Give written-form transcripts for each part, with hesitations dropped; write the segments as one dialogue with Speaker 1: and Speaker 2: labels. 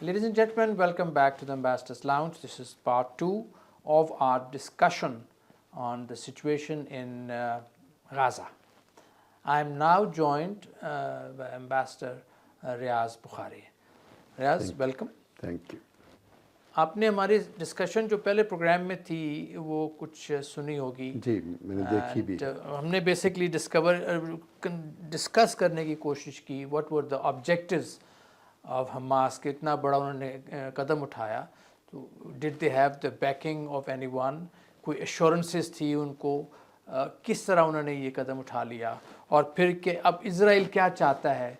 Speaker 1: Ladies and gentlemen, welcome back to the Ambassador's Lounge. This is part 2 of our discussion on the situation in Gaza. I am now joined by Ambassador Riaz Bukhari. Riaz, welcome.
Speaker 2: Thank you.
Speaker 1: आपने हमारी discussion जो पहले programme में थी वो कुछ सुनी होगी
Speaker 2: जी, मैंने देखी भी।
Speaker 1: हमने बेसिकली डिस्कस करने की कोशिश की what were the objectives of Hamas कि इतना बड़ा उन्होंने कदम उठाया, तो did they have the banking of anyone, कोई एश्योरेंसेस थी उनको, किस तरह उन्होंने ये कदम उठा लिया, और फिर कि अब इज़राइल क्या चाहता है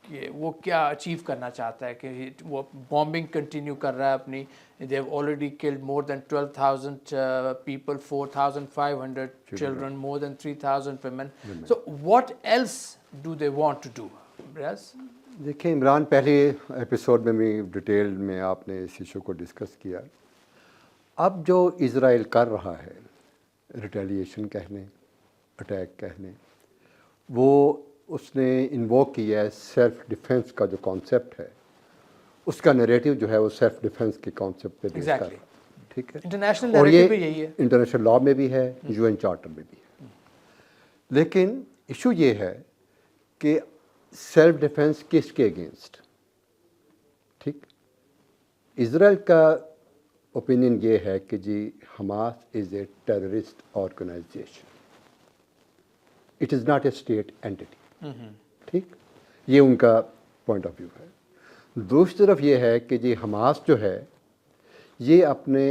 Speaker 1: कि वो क्या अचीव करना चाहता है कि वो बॉम्बिंग कंटिन्यू कर रहा है अपनी. They have already killed more than 12,000 people, 4,500 children, more than 3,000 women. So what else do they want to do?
Speaker 2: देखिए इमरान, पहले एपिसोड में भी डिटेल में आपने इस इशू को डिस्कस किया. अब जो इज़राइल कर रहा है, रिटेलिएशन कहने, अटैक कहने, वो उसने इन्वोक किया है सेल्फ डिफेंस का जो कॉन्सेप्ट है, उसका नैरेटिव जो है वो सेल्फ डिफेंस के कॉन्सेप्ट पे बेस्ड है. ठीक है,
Speaker 1: इंटरनेशनल
Speaker 2: और ये
Speaker 1: भी यही है,
Speaker 2: इंटरनेशनल लॉ में भी है, यूएन चार्टर में भी है. लेकिन इशू ये है कि सेल्फ डिफेंस किसके अगेंस्ट? ठीक, इज़राइल का ओपिनियन ये है कि जी Hamas is a terrorist organisation, it is not a state entity. ठीक, ये उनका पॉइंट ऑफ व्यू है. दूसरी तरफ ये है कि जी हमास जो है ये अपने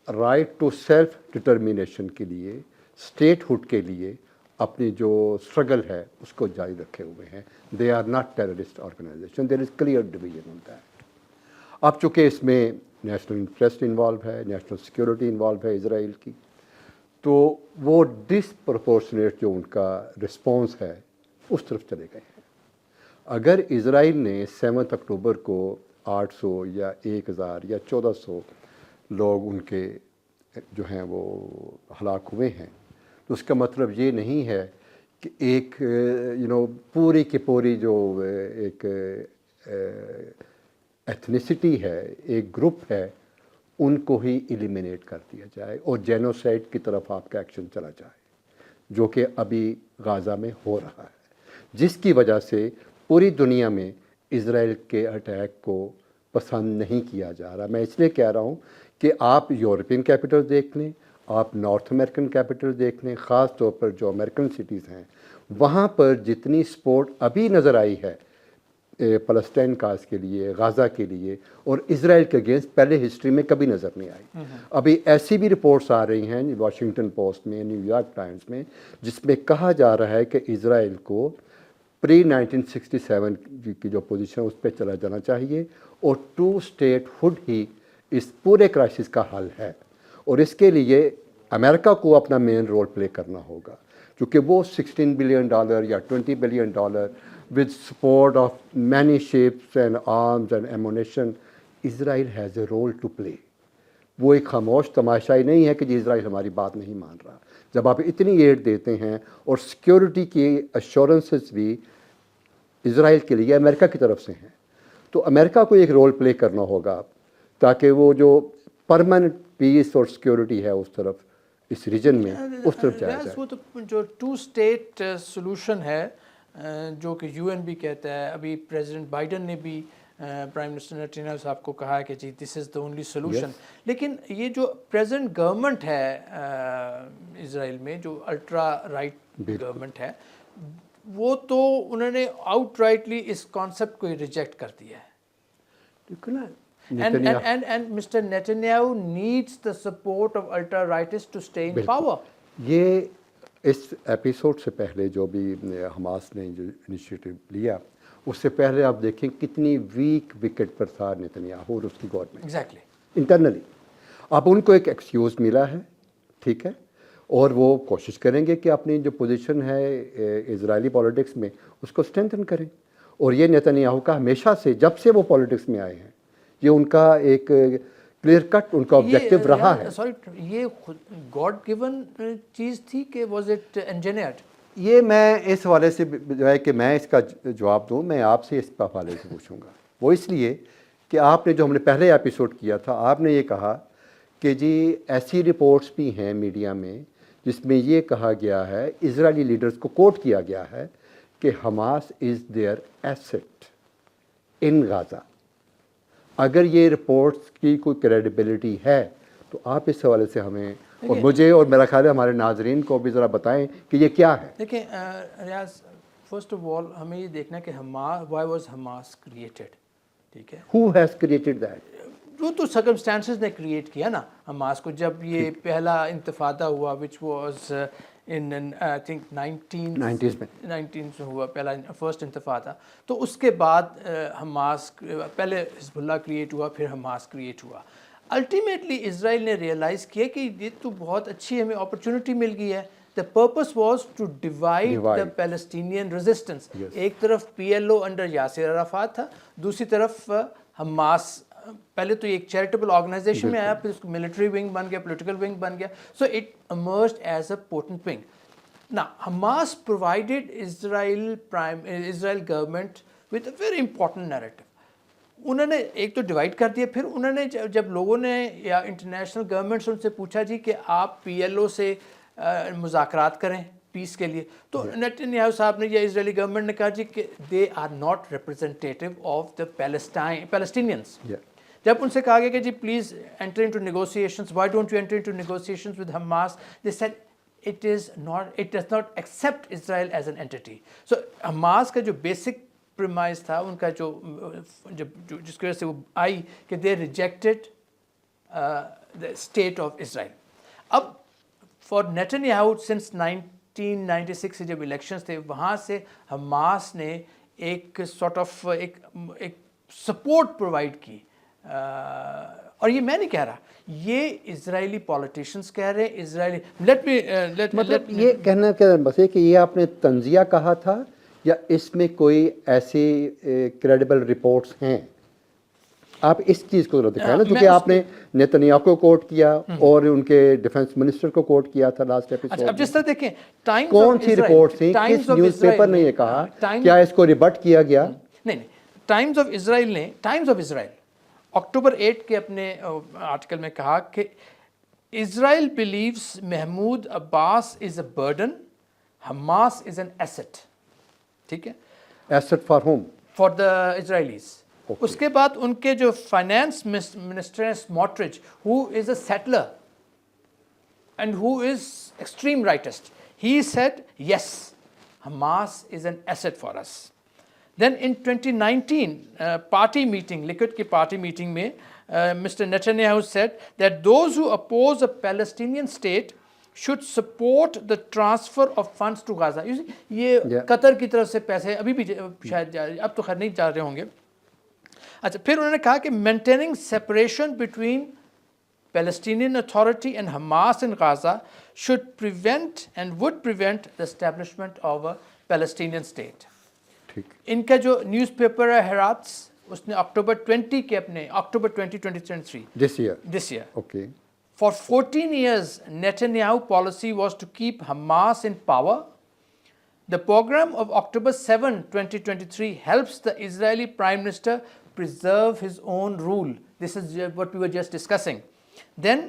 Speaker 2: राइट टू सेल्फ डिटर्मिनेशन के लिए, स्टेटहुड के लिए अपनी जो स्ट्रगल है उसको जारी रखे हुए हैं. They are not terrorist organisation, there is clear division on that. अब चूँकि इसमें नेशनल इंटरेस्ट इन्वॉल्व है, नेशनल सिक्योरिटी इन्वॉल्व है इज़राइल की, तो वो डिसप्रपोर्शनेट जो उनका रिस्पॉन्स है उस तरफ चले गए हैं. अगर इज़राइल ने 7 अक्टूबर को 800 या 1000 या 1400 लोग उनके जो हैं वो हलाक हुए हैं, तो उसका मतलब ये नहीं है कि एक पूरी की पूरी जो एक एथनिसिटी है, एक ग्रुप है, उनको ही एलिमिनेट कर दिया जाए और जेनोसाइड की तरफ आपका एक्शन चला जाए, जो कि अभी गाज़ा में हो रहा है, जिसकी वजह से पूरी दुनिया में इज़राइल के अटैक को पसंद नहीं किया जा रहा. मैं इसलिए कह रहा हूँ कि आप यूरोपियन कैपिटल देख लें, आप नॉर्थ अमेरिकन कैपिटल देख लें, ख़ास तौर पर जो अमेरिकन सिटीज़ हैं, वहाँ पर जितनी सपोर्ट अभी नज़र आई है फ़लस्तीन काज के लिए, गाज़ा के लिए और इज़राइल के अगेंस्ट, पहले हिस्ट्री में कभी नज़र नहीं आई. अभी ऐसी भी रिपोर्ट्स आ रही हैं वाशिंगटन पोस्ट में, न्यूयॉर्क टाइम्स में, जिसमें कहा जा रहा है कि इज़राइल को प्री 1967 की जो पोजीशन उस पर चला जाना चाहिए और 2 स्टेटहुड ही इस पूरे क्राइसिस का हल है. और इसके लिए अमेरिका को अपना मेन रोल प्ले करना होगा, क्योंकि वो $16 बिलियन या $20 billion with support of many ships and arms and ammunition, Israel has a role to play. वो एक खामोश तमाशाई नहीं है कि जी इज़राइल हमारी बात नहीं मान रहा. जब आप इतनी एड देते हैं और सिक्योरिटी की अश्योरेंसेस भी इज़राइल के लिए अमेरिका की तरफ से हैं, तो अमेरिका को एक रोल प्ले करना होगा ताकि वो जो परमानेंट पीस और सिक्योरिटी है उस तरफ, इस रीजन में उस तरफ जाया जाए.
Speaker 1: वो तो जो 2 स्टेट सोल्यूशन है जो कि यूएन भी कहता है, अभी प्रेसिडेंट बाइडन ने भी प्राइम मिनिस्टर नेतन्याहू साहब को कहा है कि जी this is the only solution. लेकिन ये जो प्रेजेंट गवर्नमेंट है इज़राइल में, जो अल्ट्रा राइट गवर्नमेंट है, वो तो उन्होंने आउटराइटली इस कॉन्सेप्ट को रिजेक्ट कर दिया है. And Mr. Netanyahu needs the support of ultra rightists to stay in power.
Speaker 2: ये इस एपिसोड से पहले जो भी हमास ने जो इनिशिएटिव लिया, उससे पहले आप देखें कितनी वीक विकेट पर था नेतन्याहू और उसकी गवर्नमेंट.
Speaker 1: एग्जैक्टली,
Speaker 2: इंटरनली अब उनको एक एक्सक्यूज़ मिला है, ठीक है, और वो कोशिश करेंगे कि अपनी जो पोजीशन है इजरायली पॉलिटिक्स में उसको स्ट्रेंथन करें. और ये नेतन्याहू का हमेशा से, जब से वो पॉलिटिक्स में आए हैं, ये उनका एक क्लियर कट उनका ऑब्जेक्टिव रहा है.
Speaker 1: सॉरी, ये गॉड गिवन चीज़ थी कि वाज इट इंजीनियर्ड?
Speaker 2: ये मैं इस हवाले से जो है कि मैं इसका जवाब दूं, मैं आपसे इस हवाले से पूछूंगा. وہ اس لیے کہ آپ نے جو ہم نے پہلے ایپیسوڈ کیا تھا آپ نے یہ کہا کہ جی ایسی رپورٹس بھی ہیں میڈیا میں جس میں یہ کہا گیا ہے، اسرائیلی لیڈرز کو کوٹ کیا گیا ہے کہ Hamas is there east in Gaza. اگر یہ رپورٹس کی کوئی کریڈیبلٹی ہے تو آپ اس حوالے سے ہمیں اور مجھے اور میرا خیال ہے ہمارے ناظرین کو بھی ذرا بتائیں کہ یہ کیا ہے.
Speaker 1: دیکھیں ریاض، فرسٹ آف آل ہمیں یہ دیکھنا کہ وائی واز حماس کریٹڈ. ٹھیک ہے،
Speaker 2: ہو ہیز کریٹڈ دیٹ؟
Speaker 1: جو تو سرکمسٹانسز نے کریٹ کیا نا حماس کو. جب یہ پہلا انتفاضہ ہوا which was in I think 19 سے ہوا پہلا فرسٹ انتفاضہ، تو اس کے بعد حماس پہلے حزب اللہ کریٹ ہوا، پھر حماس کریٹ ہوا. الٹیمیٹلی اسرائیل نے ریئلائز کیا کہ یہ تو بہت اچھی ہمیں اپرچونٹی مل گئی ہے. The purpose was to divide the Palestinian resistance. ایک طرف PLO انڈر یاسر عرفات تھا، دوسری طرف حماس. پہلے تو ایک چیریٹیبل آرگنائزیشن میں آیا، پھر اس کو ملٹری ونگ بن گیا، پولیٹیکل ونگ بن گیا. So it emerged as a potent wing. Now Hamas provided Israel government with a very important narrative. انہوں نے ایک تو ڈیوائڈ کر دیا، پھر انہوں نے جب لوگوں نے یا انٹرنیشنل گورنمنٹس ان سے پوچھا جی کہ آپ PLO سے مذاکرات کریں پیس کے لیے، تو نیتنیاہو صاحب نے یا اسرائیلی گورنمنٹ نے کہا جی کہ they are not representative of the Palestinians. جب ان سے کہا گیا کہ جی please enter into negotiations, why don't you enter into negotiations with Hamas, they said it does not accept Israel as an entity. So Hamas کا جو basic premise تھا ان کا جو جس کی وجہ سے وہ آئی کہ they rejected the state of Israel. اب فار نیتنیاہو سنس 1996 سے جب الیکشنز تھے، وہاں سے حماس نے ایک سارٹ آف ایک سپورٹ پرووائڈ کی. اور یہ میں نہیں کہہ رہا، یہ اسرائیلی پولیٹیشینس کہہ رہے ہیں. اسرائیلی
Speaker 2: مطلب یہ کہنا کیا بس ہے کہ یہ آپ نے تنزیہ کہا تھا یا اس میں کوئی ایسی کریڈیبل رپورٹس ہیں؟ آپ اس چیز کو ضرورت دکھائیں نا، کیونکہ آپ نے نیتنیاہو کو کوٹ کیا اور ان کے ڈیفنس منسٹر کو کوٹ کیا تھا لاسٹ ایپیسوڈ.
Speaker 1: اب جس طرح دیکھیں
Speaker 2: کون سی رپورٹ تھیں، کس نیوز پیپر نے یہ کہا، کیا اس کو ریبٹ کیا گیا؟
Speaker 1: نہیں، ٹائمز آف اسرائیل اکتوبر 8 کے اپنے آرٹیکل میں کہا کہ Israel believes Mahmoud Abbas is a burden, Hamas is an asset. ٹھیک ہے،
Speaker 2: asset for whom?
Speaker 1: For the Israelis. اس کے بعد ان کے جو فائنانس منسٹر ہیں Smotrich, who is a settler and who is extreme rightist, he said yes Hamas is an asset for us. Then in 2019 party meeting, Likud کی party meeting میں Mr. Netanyahu said that those who oppose a Palestinian state should support the transfer of funds to Gaza. یہ قطر کی طرف سے پیسے ابھی بھی شاید اب تو خیر نہیں جا رہے ہوں گے. اچھا، پھر انہوں نے کہا کہ maintaining separation between Palestinian Authority and Hamas in Gaza should prevent and would prevent the establishment of a Palestinian state. ان کا جو نیوز پیپر ہے ہیراتس، اس نے اکتوبر 20 کے اپنے اکتوبر 2023
Speaker 2: this year
Speaker 1: okay for 14 years Netanyahu policy was to keep Hamas in power. The program of October 7, 2023 helps the Israeli Prime Minister preserve his own rule. This is what we were just discussing. Then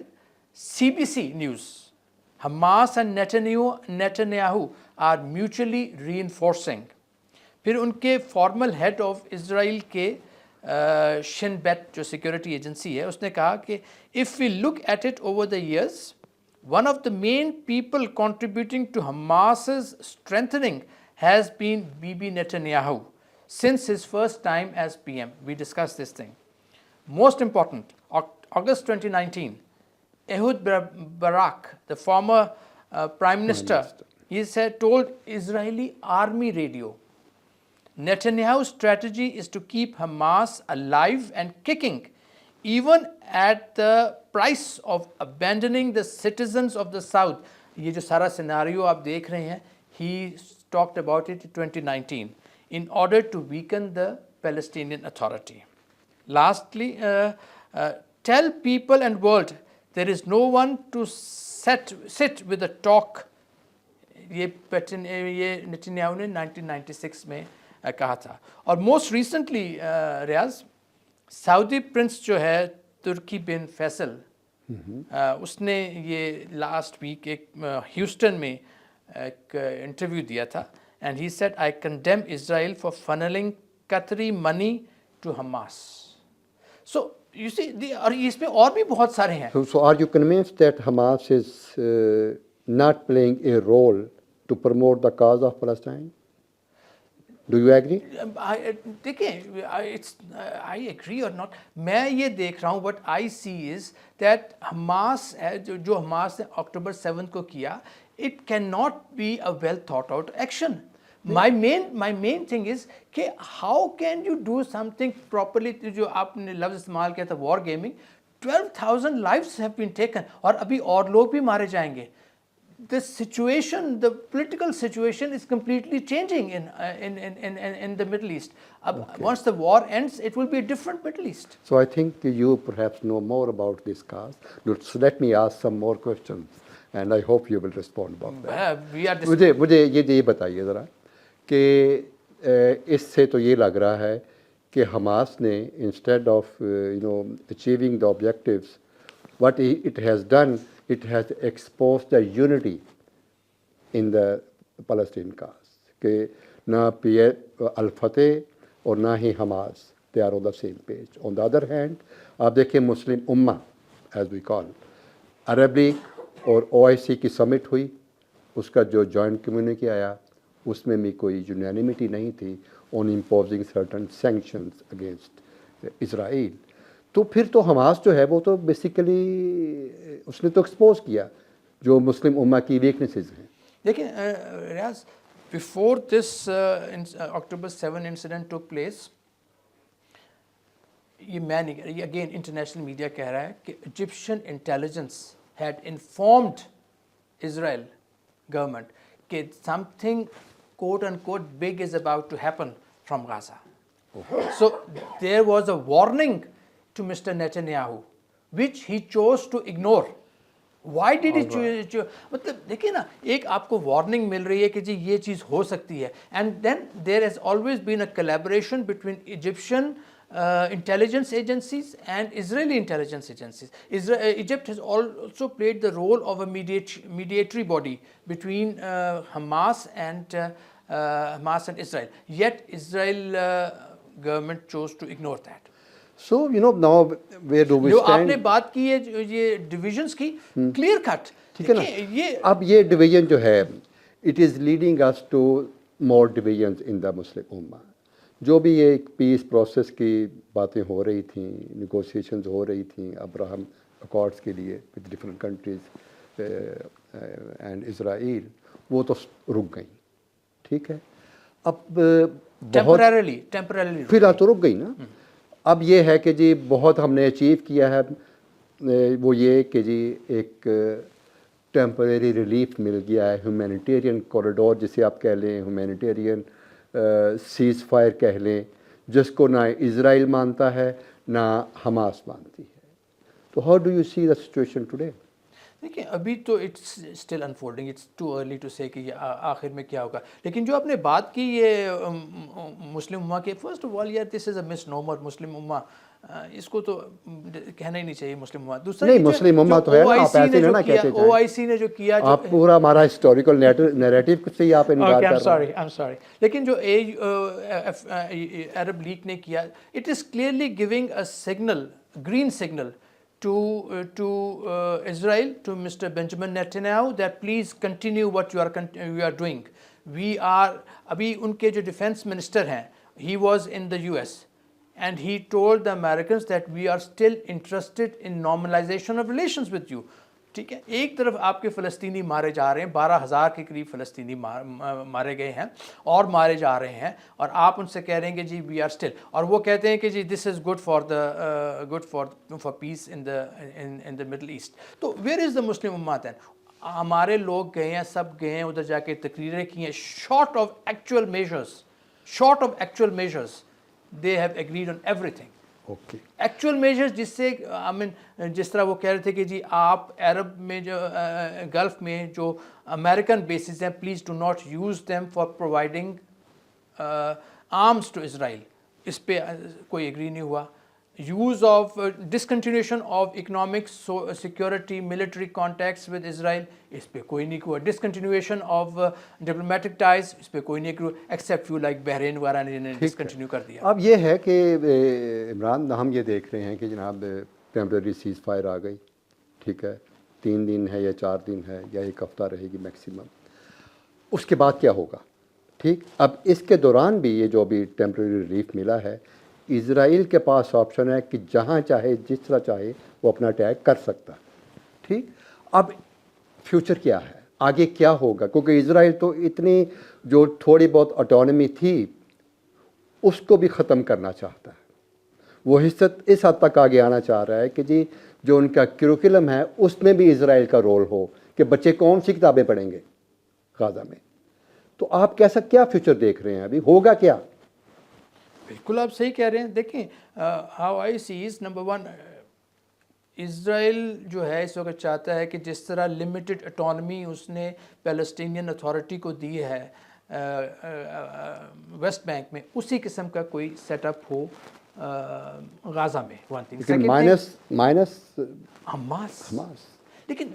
Speaker 1: CBC News, Hamas and Netanyahu are mutually reinforcing. پھر ان کے formal head of Israel کے شن bat جو security agency ہے، اس نے کہا کہ if we look at it over the years, one of the main people contributing to Hamas's strengthening has been be Netanyahu since his first time as PM. We discussed this thing. Most important, August 2019, Ehud Barak, the former Prime Minister, he said, told Israeli army radio, Netanyahu's strategy is to keep Hamas alive and kicking, even at the price of abandoning the citizens of the South. یہ جو سارا scenario آپ دیکھ رہے ہیں, he talked about it in 2019 in order to weaken the Palestinian Authority. Lastly, tell people and world there is no one to sit with a talk. یہ نیتنیاہو نے 1996 میں कहा था. और मोस्ट रिसेंटली रियाज सऊदी प्रिंस जो है तुर्की बिन फैसल उसने ये लास्ट वीक एक ह्यूस्टन में एक इंटरव्यू दिया था and he said I condemn Israel for funnelling Qatari money to Hamas. So you see और इसमें और भी बहुत सारे हैं.
Speaker 2: So are you convinced that Hamas is not playing a role to promote the cause of Palestine? Do you agree?
Speaker 1: देखिए I agree और not. मैं ये देख रहा हूँ what I see is that Hamas जो हमास ने अक्टूबर 7 को किया it can not be a well thought out action. my main thing is कि how can you do something properly. जो आपने लफ्ज़ इस्तेमाल किया था war gaming, 12,000 lives have been taken और अभी और लोग भी मारे जाएंगे. The situation, the political situation is completely changing in the Middle East. Once the war ends, it will be a different Middle East.
Speaker 2: So I think you perhaps know more about this cause. So let me ask some more questions, and I hope you will respond about that.
Speaker 1: We are
Speaker 2: मुझे ये बताइए ज़रा कि इससे तो ये लग रहा है कि हमास ने instead of achieving the objectives, what it has done, it has exposed the unity in the Palestine cause. कि ना Al-Fateh और ना ही Hamas, they are on the same page. On the other hand, आप देखिए मुस्लिम उम्मा as we call, Arab league और OIC की summit हुई, उसका जो जॉइंट कम्युनिके आया उसमें भी कोई यूनानिमिटी नहीं थी on imposing certain sanctions against Israel. तो फिर तो हमास जो है वो तो बेसिकली उसने तो एक्सपोज किया जो मुस्लिम उम्मा की वीकनेसेस हैं.
Speaker 1: देखिए Riaz, before this October 7 incident took place, ये मैं नहीं, ये अगेन इंटरनेशनल मीडिया कह रहा है कि Egyptian intelligence had informed Israel government कि something quote unquote big is about to happen from Gaza. So there was a warning to Mr. Netanyahu which he chose to ignore. Why did he choose? मतलब देखिए ना, एक आपको warning मिल रही है कि जी ये चीज़ हो सकती है, and then there has always been a collaboration between Egyptian intelligence agencies and Israeli intelligence agencies. Egypt has also played the role of a mediatory body between Hamas and Israel. Yet Israel government chose to ignore that.
Speaker 2: So now where do we
Speaker 1: जो
Speaker 2: stand?
Speaker 1: आपने बात की है ये divisions की, clear cut.
Speaker 2: ठीक है ना, अब ये डिवीजन जो है it is leading us to more divisions in the Muslim Ummah. जो भी ये पीस प्रोसेस की बातें हो रही थी, नेगोशिएशंस हो रही थी अब्राहम अकॉर्ड्स के लिए with different countries and Israel, वो तो रुक गई. ठीक है, अब टेम्पररीली फिलहाल तो रुक गई ना. अब ये है कि जी बहुत हमने अचीव किया है, वो ये कि जी एक टेम्परेरी रिलीफ मिल गया है, ह्यूमैनिटेरियन कॉरिडोर जिसे आप कह लें, ह्यूमैनिटेरियन सीज़ फायर कह लें, जिसको ना इज़राइल मानता है ना हमास मानती है. तो how do you see the situation today?
Speaker 1: देखिए अभी तो it's still unfolding, it's too early to say कि ये आखिर में क्या होगा. लेकिन जो आपने बात की ये मुस्लिम उम्मा के, फर्स्ट ऑफ ऑल यार दिस इज़ अ मिसनोमर. मुस्लिम उम्मा इसको तो कहना ही नहीं चाहिए मुस्लिम उम्मा. दूसरा नहीं,
Speaker 2: मुस्लिम उम्मा तो है, आप ऐसे ना कहते हैं.
Speaker 1: OIC ने जो किया,
Speaker 2: आप पूरा हमारा हिस्टोरिकल नैरेटिव से ही आप इनकार कर रहे हैं.
Speaker 1: I am sorry. लेकिन जो अरब लीग ने किया, it is clearly giving a signal, green signal to Israel, to Mr. Benjamin Netanyahu, that please continue what you are doing. We are अभी उनके जो डिफेंस मिनिस्टर हैं, he was in the US and he told the Americans that we are still interested in normalization of relations with you. ठीक है, एक तरफ आपके फ़लस्तीनी मारे जा रहे हैं, 12,000 के करीब फ़लस्तीनी मारे गए हैं और मारे जा रहे हैं, और आप उनसे कह रहे हैं कि जी वी आर स्टिल, और वो कहते हैं कि जी this is good for peace in the Middle East. तो वेयर इज़ द मुस्लिम उम्मा देन? हमारे लोग गए हैं, सब गए हैं, उधर जाके तकरीरें की हैं. Short of actual measures they have agreed on everything.
Speaker 2: Okay,
Speaker 1: actual measures, जिससे आई मीन जिस तरह वो कह रहे थे कि जी आप अरब में जो गल्फ में जो अमेरिकन बेसिस हैं, please do not use them for providing arms to Israel, इस पे कोई एग्री नहीं हुआ। Use of discontinuation of economic security military contacts with Israel, इस पे कोई नहीं हुआ। डिसकंटिन्यूएशन ऑफ डिप्लोमेटिक टाइज, इस पे कोई नहीं हुआ, एक्सेप्ट फ्यू लाइक बहरीन वगैरह ने डिसकंटिन्यू कर दिया।
Speaker 2: अब ये है कि इमरान, हम ये देख रहे हैं कि जनाब टेम्परेरी सीज़ फायर आ गई, ठीक है, 3 दिन है या 4 दिन है या 1 हफ्ता रहेगी मैक्सिमम, उसके बाद क्या होगा? ठीक, अब इसके दौरान भी ये जो अभी टेम्परेरी रिलीफ मिला है, इज़राइल के पास ऑप्शन है कि जहाँ चाहे जिस तरह चाहे वो अपना अटैक कर सकता है। ठीक, अब फ्यूचर क्या है, आगे क्या होगा? क्योंकि इज़राइल तो इतनी जो थोड़ी बहुत ऑटोनॉमी थी उसको भी ख़त्म करना चाहता है। वो इस हद तक आगे आना चाह रहा है कि जी जो उनका करिकुलम है उसमें भी इज़राइल का रोल हो, कि बच्चे कौन सी किताबें पढ़ेंगे गाज़ा में। तो आप कैसा क्या फ्यूचर देख रहे हैं, अभी होगा क्या?
Speaker 1: बिल्कुल आप सही कह रहे हैं। देखें, how I see is, number 1, Israel जो है इस वक्त चाहता है कि जिस तरह लिमिटेड ऑटोनॉमी उसने पैलेस्टीनियन अथॉरिटी को दी है वेस्ट बैंक में, उसी किस्म का कोई सेटअप हो गाज़ा में। One thing,
Speaker 2: minus
Speaker 1: Hamas.
Speaker 2: Hamas.
Speaker 1: लेकिन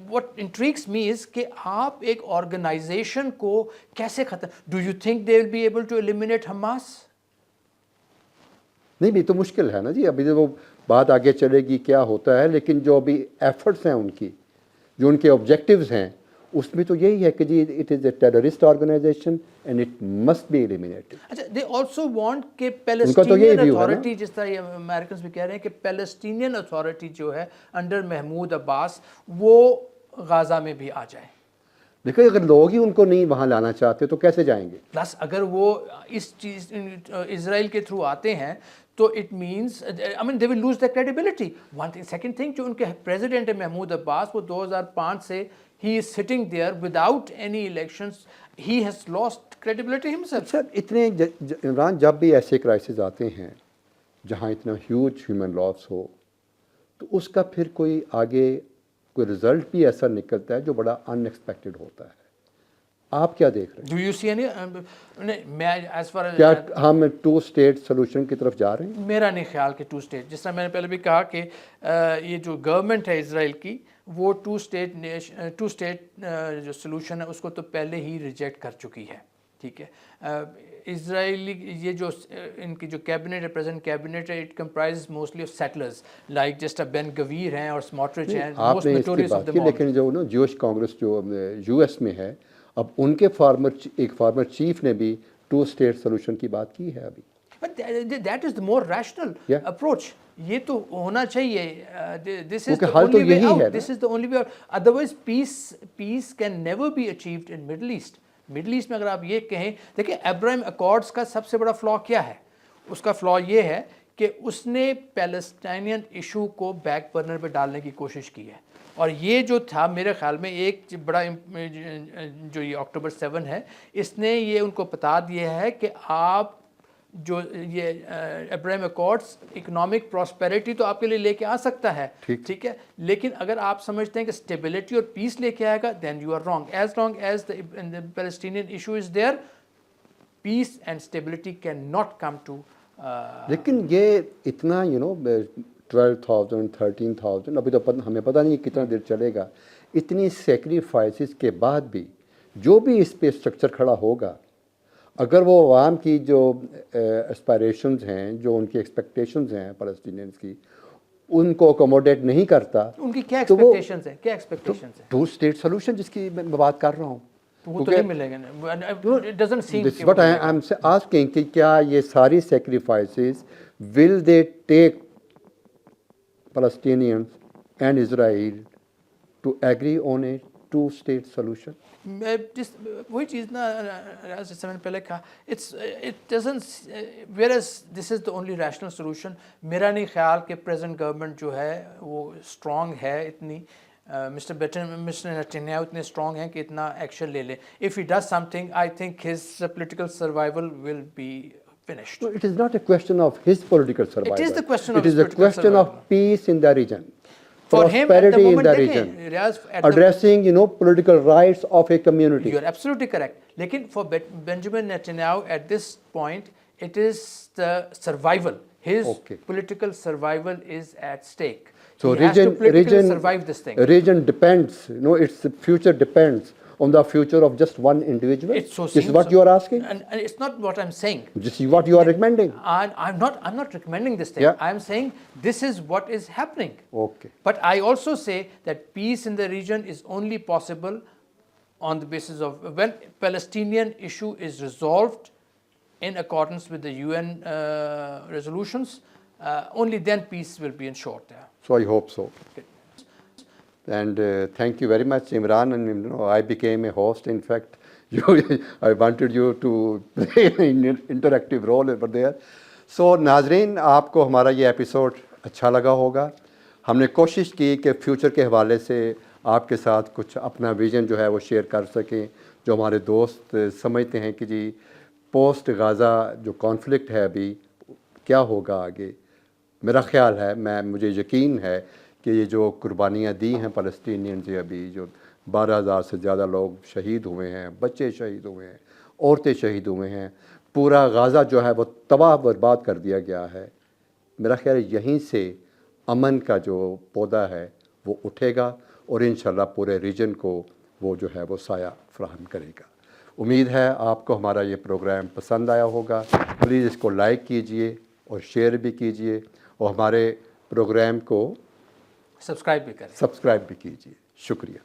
Speaker 1: व्हाट इंट्रिग्स मी इज़ कि आप एक ऑर्गेनाइजेशन को कैसे ख़त्म, do you think they will be able to eliminate Hamas?
Speaker 2: नहीं भी तो मुश्किल है ना जी, अभी तो वो बात आगे चलेगी क्या होता है, लेकिन जो अभी एफर्ट्स हैं उनकी, जो उनके ऑब्जेक्टिव्स हैं, उसमें तो यही है कि जी it is a terrorist organisation and it must be eliminated.
Speaker 1: अच्छा, दे आल्सो वांट कि पैलेस्टीनियन अथॉरिटी, जिस तरह अमेरिकन भी कह रहे हैं कि पैलेस्टीनियन अथॉरिटी जो है अंडर महमूद अब्बास वो गाज़ा में भी आ जाए।
Speaker 2: देखिए, अगर लोग ही उनको नहीं वहाँ लाना चाहते तो कैसे जाएंगे?
Speaker 1: प्लस अगर वो इस चीज़ इजराइल के थ्रू आते हैं तो it means, I mean, they will lose the credibility. One thing, second thing, जो उनके प्रेसिडेंट है महमूद अब्बास, वो 2005 से ही is sitting there without any elections, he has lost credibility himself.
Speaker 2: Sir, इतने इमरान, जब भी ऐसे क्राइसिस आते हैं जहाँ इतना ह्यूज ह्यूमन लॉस हो, तो उसका फिर कोई आगे कोई रिजल्ट भी ऐसा निकलता है जो बड़ा अनएक्सपेक्टेड होता है। आप क्या देख रहे हैं?
Speaker 1: डू यू सी एनी, मैं एज फार एज,
Speaker 2: क्या हम 2 स्टेट सोल्यूशन की तरफ जा रहे हैं?
Speaker 1: मेरा नहीं ख्याल कि 2 स्टेट, जिस तरह मैंने पहले भी कहा कि ये जो गवर्नमेंट है इजराइल की, वो 2 स्टेट जो सोल्यूशन है उसको तो पहले ही रिजेक्ट कर चुकी है। ठीक है, इजराइली ये जो इनकी जो कैबिनेट है, प्रेजेंट कैबिनेट है, it comprise mostly of settlers like just Ben Gvir हैं और स्मोट्रिच हैं, most notorious of them all.
Speaker 2: लेकिन जो ना जूश कांग्रेस जो यूएस में है, अब उनके एक फार्मर चीफ ने भी 2 स्टेट सोल्यूशन की बात की है अभी।
Speaker 1: But that is the more rational approach, ये तो होना चाहिए। दिस इज द
Speaker 2: हल तो
Speaker 1: ओनली वे
Speaker 2: यही है
Speaker 1: out, this is the only way out, otherwise piece can never be achieved in middle east. Middle east में अगर आप ये कहें, देखिए अब्राहम अकॉर्ड्स का सबसे बड़ा फ्लॉ क्या है? उसका फ्लॉ ये है कि उसने पैलेस्टाइनियन इशू को बैक बर्नर पे डालने की कोशिश की है, और ये जो था मेरे ख्याल में एक बड़ा जो ये अक्टूबर 7 है, इसने ये उनको बता दिया है कि आप जो ये अब्राहम अकॉर्ड्स इकोनॉमिक प्रॉस्पेरिटी तो आपके लिए लेके आ सकता है, ठीक है, लेकिन अगर आप समझते हैं कि स्टेबिलिटी और पीस लेके आएगा, then you are wrong. As long as the Palestinian issue is there, peace and stability can not come too.
Speaker 2: लेकिन ये इतना 12,000 13,000 अभी तो हमें पता नहीं कितना देर चलेगा, इतनी सेक्रीफाइसेस के बाद भी जो भी इस पे स्ट्रक्चर खड़ा होगा, अगर वो अवाम की जो एस्पायरेशंस हैं, जो उनकी एक्सपेक्टेशंस हैं पैलेस्टीनियंस की, उनको अकोमोडेट नहीं करता,
Speaker 1: उनकी क्या एक्सपेक्टेशंस है? क्या एक्सपेक्टेशंस है?
Speaker 2: 2 स्टेट सोल्यूशन जिसकी मैं बात कर रहा हूँ,
Speaker 1: वो तो नहीं मिलेगा ना। It doesn't seem.
Speaker 2: This what I am asking कि क्या ये सारी sacrifices will they take Palestinians and Israel to agree on a 2-state solution?
Speaker 1: वही चीज़ ना, जैसे मैंने पहले कहा, it doesn't, whereas this is the only rational solution. मेरा नहीं ख्याल कि प्रेजेंट गवर्नमेंट जो है वो स्ट्रॉन्ग है इतनी, मिस्टर नेतन्याहू इतने स्ट्रॉन्ग हैं कि इतना एक्शन ले ले। If he does something, I think his political survival will be finished.
Speaker 2: No, it is not a question of his political survival.
Speaker 1: It is the question of
Speaker 2: It is a question of peace in the region.
Speaker 1: For him, at the
Speaker 2: prosperity in
Speaker 1: moment,
Speaker 2: the
Speaker 1: देखें,
Speaker 2: region,
Speaker 1: Riyadh, at the,
Speaker 2: addressing, political rights of a community.
Speaker 1: you are absolutely correct. लेकिन for Benjamin Netanyahu at this point, it is the survival. His
Speaker 2: Okay.
Speaker 1: political survival is at stake.
Speaker 2: So
Speaker 1: he has to politically survive this thing.
Speaker 2: region depends, its future depends on the future of just one individual.
Speaker 1: It so
Speaker 2: This is
Speaker 1: seems
Speaker 2: what
Speaker 1: so.
Speaker 2: you are asking?
Speaker 1: And it's not what I'm saying.
Speaker 2: This is what you are recommending?
Speaker 1: I'm not recommending this thing.
Speaker 2: Yeah.
Speaker 1: I'm saying this is what is happening.
Speaker 2: Okay.
Speaker 1: But I also say that peace in the region is only possible on the basis of when Palestinian issue is resolved in accordance with the UN resolutions, only then peace will be ensured there.
Speaker 2: So I hope so. And thank you very much, Imran. And I became a host. In fact, I wanted you to play an interactive role over there. So नाजरीन, आपको हमारा ये episode अच्छा लगा होगा. हमने कोशिश की कि फ्यूचर के हवाले से आपके साथ कुछ अपना विजन जो है वो शेयर कर सकें. जो हमारे दोस्त समझते हैं कि जी पोस्ट गाज़ा जो कॉन्फ्लिक्ट है अभी क्या होगा आगे. मेरा ख्याल है, मुझे यकीन है कि ये जो कुर्बानियाँ दी हैं फ़लस्तीनियन से, अभी जो 12,000 से ज़्यादा लोग शहीद हुए हैं, बच्चे शहीद हुए हैं, औरतें शहीद हुए हैं, पूरा गाज़ा जो है वो तबाह बर्बाद कर दिया गया है. मेरा ख्याल है यहीं से अमन का जो पौधा है वो उठेगा और इंशाल्लाह पूरे रीजन को वो जो है वो साया फराहम करेगा. उम्मीद है आपको हमारा ये प्रोग्राम पसंद आया होगा. प्लीज़ इसको लाइक कीजिए और शेयर भी कीजिए और हमारे प्रोग्राम को
Speaker 1: सब्सक्राइब भी करें.
Speaker 2: सब्सक्राइब भी कीजिए. शुक्रिया.